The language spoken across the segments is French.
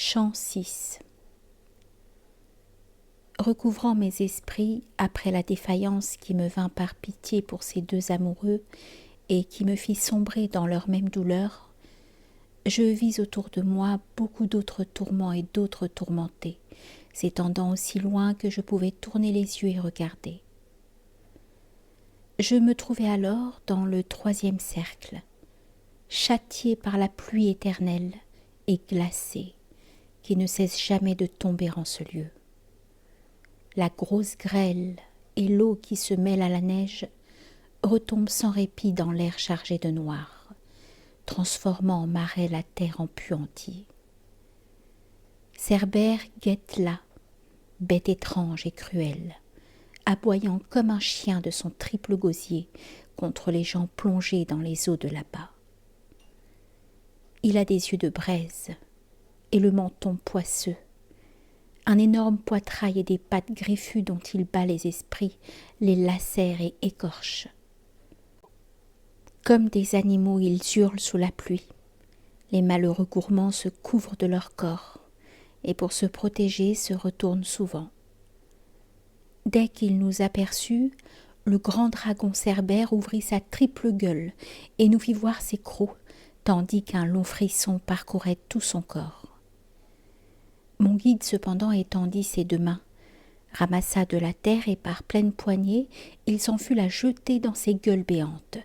Chant 6. Recouvrant mes esprits après la défaillance qui me vint par pitié pour ces deux amoureux et qui me fit sombrer dans leur même douleur, je vis autour de moi beaucoup d'autres tourments et d'autres tourmentés, s'étendant aussi loin que je pouvais tourner les yeux et regarder. Je me trouvais alors dans le 3e cercle, châtié par la pluie éternelle et glacé, qui ne cesse jamais de tomber en ce lieu. La grosse grêle et l'eau qui se mêle à la neige retombent sans répit dans l'air chargé de noir, transformant en marais la terre en puantis. Cerbère guette là, bête étrange et cruelle, aboyant comme un chien de son triple gosier contre les gens plongés dans les eaux de là-bas. Il a des yeux de braise et le menton poisseux, un énorme poitrail et des pattes griffues dont il bat les esprits, les lacère et écorche. Comme des animaux, ils hurlent sous la pluie. Les malheureux gourmands se couvrent de leur corps et pour se protéger se retournent souvent. Dès qu'il nous aperçut, le grand dragon Cerbère ouvrit sa triple gueule et nous fit voir ses crocs, tandis qu'un long frisson parcourait tout son corps. Mon guide cependant étendit ses deux mains, ramassa de la terre et par pleine poignée, il s'en fut la jeter dans ses gueules béantes.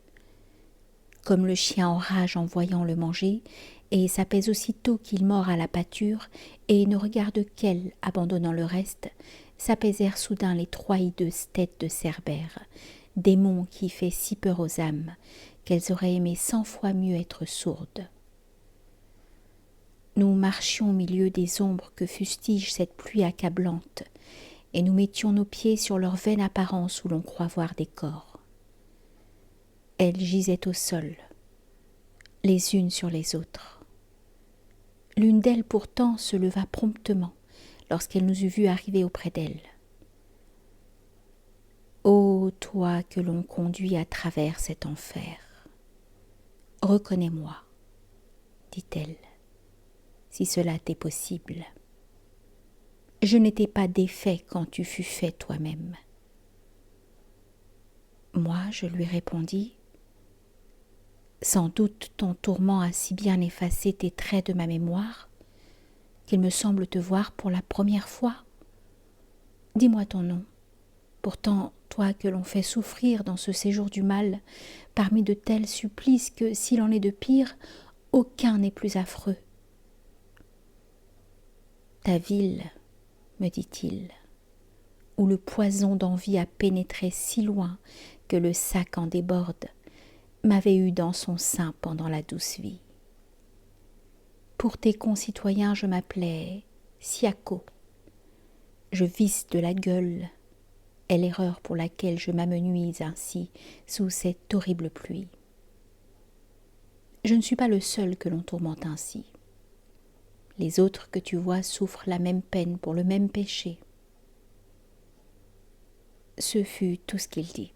Comme le chien en rage en voyant le manger, et s'apaise aussitôt qu'il mord à la pâture, et ne regarde qu'elle, abandonnant le reste, s'apaisèrent soudain les 3 hideuses têtes de Cerbère, démon qui fait si peur aux âmes, qu'elles auraient aimé 100 fois mieux être sourdes. Nous marchions au milieu des ombres que fustige cette pluie accablante, et nous mettions nos pieds sur leur vaine apparence où l'on croit voir des corps. Elles gisaient au sol, les unes sur les autres. L'une d'elles pourtant se leva promptement lorsqu'elle nous eut vus arriver auprès d'elle. « Ô toi que l'on conduit à travers cet enfer, reconnais-moi, dit-elle, si cela t'est possible. Je n'étais pas défait quand tu fus fait toi-même. » Moi, je lui répondis, « Sans doute ton tourment a si bien effacé tes traits de ma mémoire qu'il me semble te voir pour la première fois. Dis-moi ton nom. Pourtant, toi que l'on fait souffrir dans ce séjour du mal, parmi de tels supplices que, s'il en est de pire, aucun n'est plus affreux. » Ta ville, me dit-il, où le poison d'envie a pénétré si loin que le sac en déborde, m'avait eu dans son sein pendant la douce vie. Pour tes concitoyens, je m'appelais Siaco. Je visse de la gueule, est l'erreur pour laquelle je m'amenuise ainsi sous cette horrible pluie. Je ne suis pas le seul que l'on tourmente ainsi. Les autres que tu vois souffrent la même peine pour le même péché. Ce fut tout ce qu'il dit.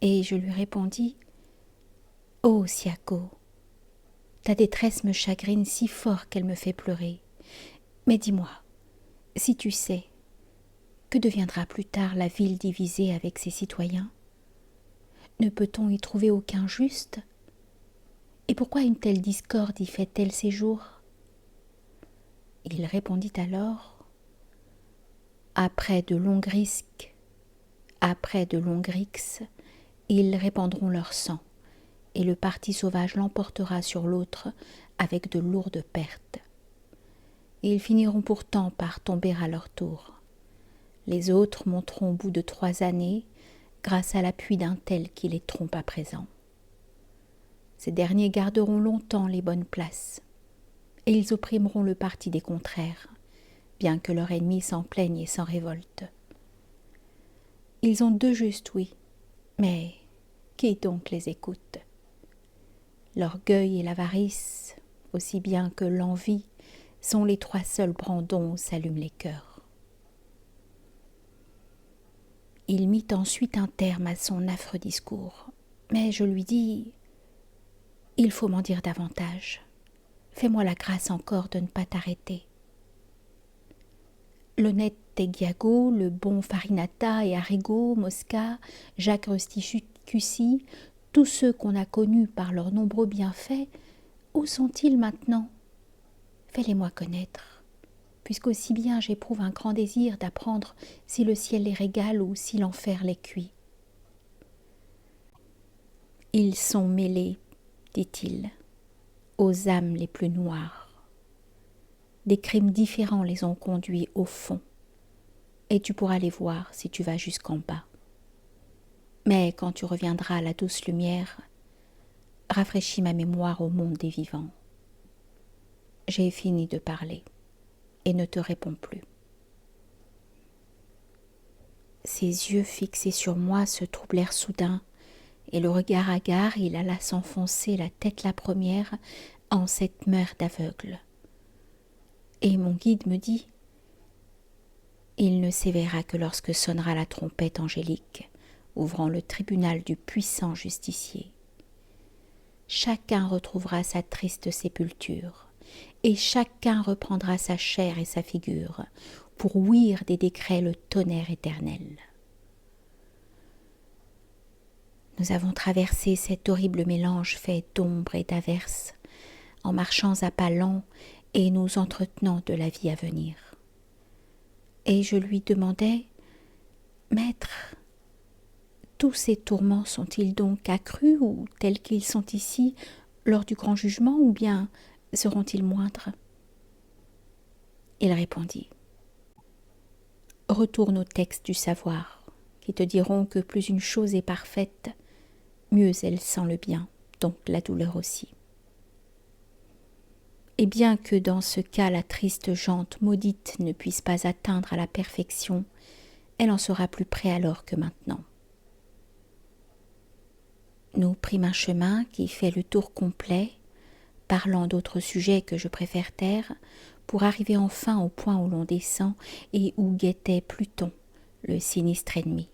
Et je lui répondis, « Ô Siaco, ta détresse me chagrine si fort qu'elle me fait pleurer. Mais dis-moi, si tu sais, que deviendra plus tard la ville divisée avec ses citoyens? Ne peut-on y trouver aucun juste? Et pourquoi une telle discorde y fait-elle séjour ?» Il répondit alors, « Après de longs risques, après de longues rixes, ils répandront leur sang, et le parti sauvage l'emportera sur l'autre avec de lourdes pertes. Ils finiront pourtant par tomber à leur tour. Les autres monteront au bout de 3 années, grâce à l'appui d'un tel qui les trompe à présent. Ces derniers garderont longtemps les bonnes places, et ils opprimeront le parti des contraires, bien que leur ennemi s'en plaigne et s'en révolte. Ils ont 2 justes, oui, mais qui donc les écoute? L'orgueil et l'avarice, aussi bien que l'envie, sont les 3 seuls brandons où s'allument les cœurs. » Il mit ensuite un terme à son affreux discours, mais je lui dis « Il faut m'en dire davantage. Fais-moi la grâce encore de ne pas t'arrêter. L'honnête Teghiago, le bon Farinata et Arrigo, Mosca, Jacques Rusticussi, tous ceux qu'on a connus par leurs nombreux bienfaits, où sont-ils maintenant? Fais-les-moi connaître, puisqu'aussi bien j'éprouve un grand désir d'apprendre si le ciel les régale ou si l'enfer les cuit. Ils sont mêlés, dit-il, aux âmes les plus noires. Des crimes différents les ont conduits au fond, et tu pourras les voir si tu vas jusqu'en bas. Mais quand tu reviendras à la douce lumière, rafraîchis ma mémoire au monde des vivants. J'ai fini de parler et ne te réponds plus. Ses yeux fixés sur moi se troublèrent soudain, et le regard hagard, il alla s'enfoncer la tête la première en cette mer d'aveugle. Et mon guide me dit: il ne s'éveillera que lorsque sonnera la trompette angélique, ouvrant le tribunal du puissant justicier. Chacun retrouvera sa triste sépulture, et chacun reprendra sa chair et sa figure, pour ouïr des décrets le tonnerre éternel. Nous avons traversé cet horrible mélange fait d'ombre et d'averse, en marchant à pas lents et nous entretenant de la vie à venir. Et je lui demandai: Maître, tous ces tourments sont-ils donc accrus ou tels qu'ils sont ici lors du grand jugement, ou bien seront-ils moindres? Il répondit: retourne au texte du savoir, qui te diront que plus une chose est parfaite, mieux elle sent le bien, donc la douleur aussi. Et bien que dans ce cas la triste jante maudite ne puisse pas atteindre à la perfection, elle en sera plus près alors que maintenant. Nous prîmes un chemin qui fait le tour complet, parlant d'autres sujets que je préfère taire, pour arriver enfin au point où l'on descend et où guettait Pluton, le sinistre ennemi.